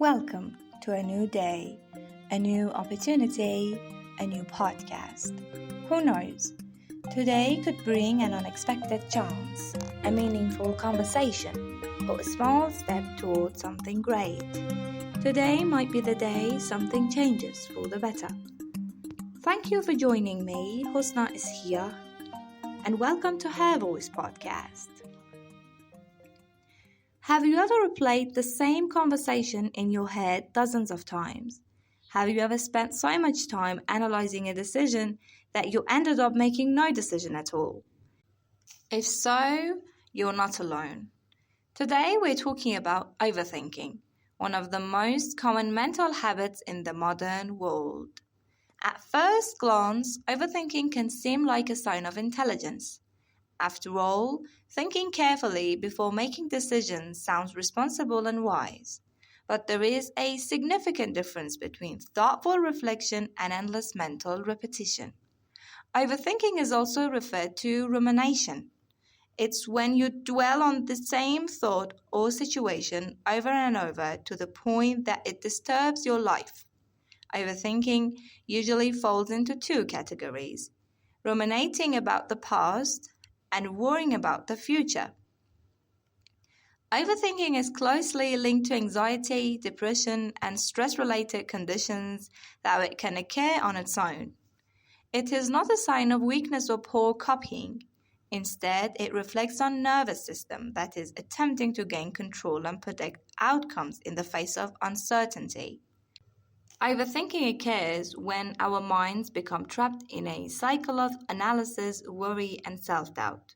Welcome to a new day, a new opportunity, a new podcast. Who knows? Today could bring an unexpected chance, a meaningful conversation, or a small step towards something great. Today might be the day something changes for the better. Thank you for joining me. Husna is here, and welcome to Her Voice podcast. Have you ever replayed the same conversation in your head dozens of times? Have you ever spent so much time analyzing a decision that you ended up making no decision at all? If so, you're not alone. Today we're talking about overthinking, one of the most common mental habits in the modern world. At first glance, overthinking can seem like a sign of intelligence. After all, thinking carefully before making decisions sounds responsible and wise. But there is a significant difference between thoughtful reflection and endless mental repetition. Overthinking is also referred to rumination. It's when you dwell on the same thought or situation over and over to the point that it disturbs your life. Overthinking usually falls into two categories: ruminating about the past and worrying about the future. Overthinking is closely linked to anxiety, depression, and stress-related conditions that it can occur on its own. It is not a sign of weakness or poor copying. Instead, it reflects on nervous system that is attempting to gain control and predict outcomes in the face of uncertainty. Overthinking occurs when our minds become trapped in a cycle of analysis, worry, and self-doubt.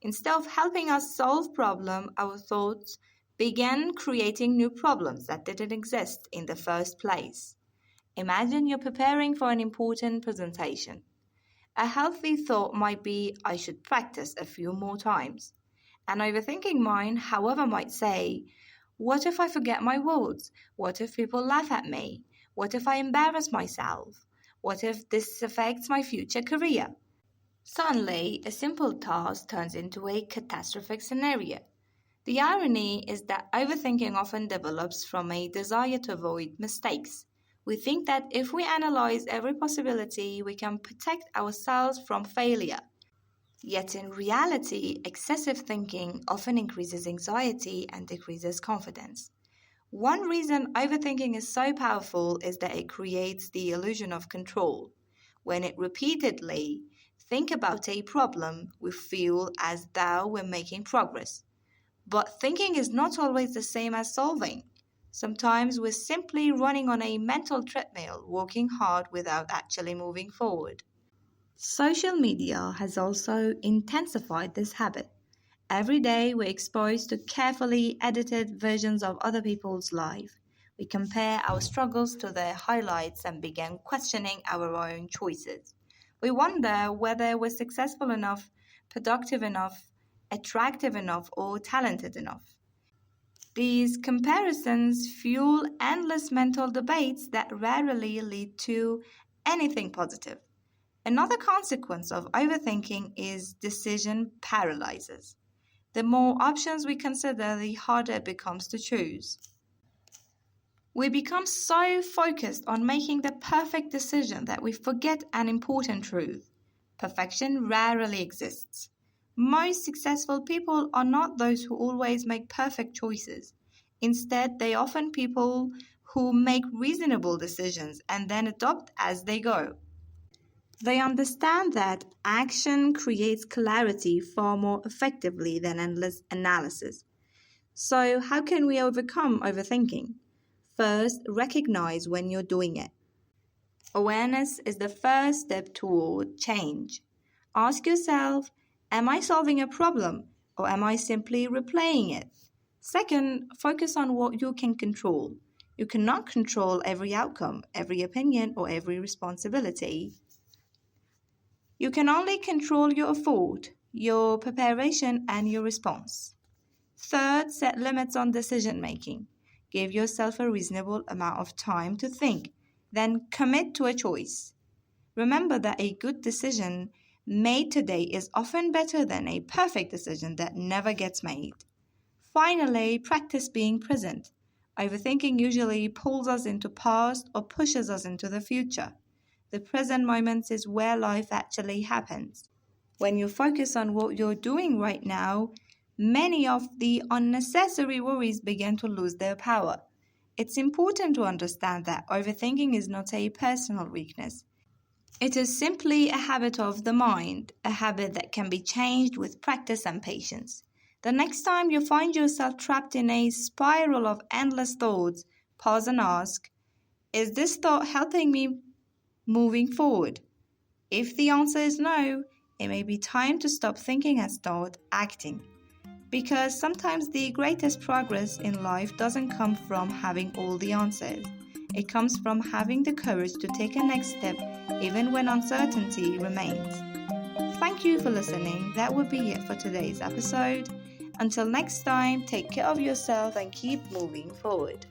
Instead of helping us solve problems, our thoughts begin creating new problems that didn't exist in the first place. Imagine you're preparing for an important presentation. A healthy thought might be, I should practice a few more times. An overthinking mind, however, might say, what if I forget my words? What if people laugh at me? What if I embarrass myself? What if this affects my future career? Suddenly, a simple task turns into a catastrophic scenario. The irony is that overthinking often develops from a desire to avoid mistakes. We think that if we analyze every possibility, we can protect ourselves from failure. Yet in reality, excessive thinking often increases anxiety and decreases confidence. One reason overthinking is so powerful is that it creates the illusion of control. When it repeatedly think about a problem, we feel as though we're making progress. But thinking is not always the same as solving. Sometimes we're simply running on a mental treadmill, working hard without actually moving forward. Social media has also intensified this habit. Every day we're exposed to carefully edited versions of other people's life. We compare our struggles to their highlights and begin questioning our own choices. We wonder whether we're successful enough, productive enough, attractive enough, or talented enough. These comparisons fuel endless mental debates that rarely lead to anything positive. Another consequence of overthinking is decision paralysis. The more options we consider, the harder it becomes to choose. We become so focused on making the perfect decision that we forget an important truth. Perfection rarely exists. Most successful people are not those who always make perfect choices. Instead, they are often people who make reasonable decisions and then adopt as they go. They understand that action creates clarity far more effectively than endless analysis. So, how can we overcome overthinking? First, recognize when you're doing it. Awareness is the first step toward change. Ask yourself, am I solving a problem or am I simply replaying it? Second, focus on what you can control. You cannot control every outcome, every opinion, or every responsibility. You can only control your thought, your preparation, and your response. Third, set limits on decision making. Give yourself a reasonable amount of time to think, then commit to a choice. Remember that a good decision made today is often better than a perfect decision that never gets made. Finally, practice being present. Overthinking usually pulls us into past or pushes us into the future. The present moment is where life actually happens. When you focus on what you're doing right now, many of the unnecessary worries begin to lose their power. It's important to understand that overthinking is not a personal weakness. It is simply a habit of the mind, a habit that can be changed with practice and patience. The next time you find yourself trapped in a spiral of endless thoughts, pause and ask, is this thought helping me moving forward? If the answer is no, it may be time to stop thinking and start acting. Because sometimes the greatest progress in life doesn't come from having all the answers. It comes from having the courage to take a next step even when uncertainty remains. Thank you for listening. That would be it for today's episode. Until next time, take care of yourself and keep moving forward.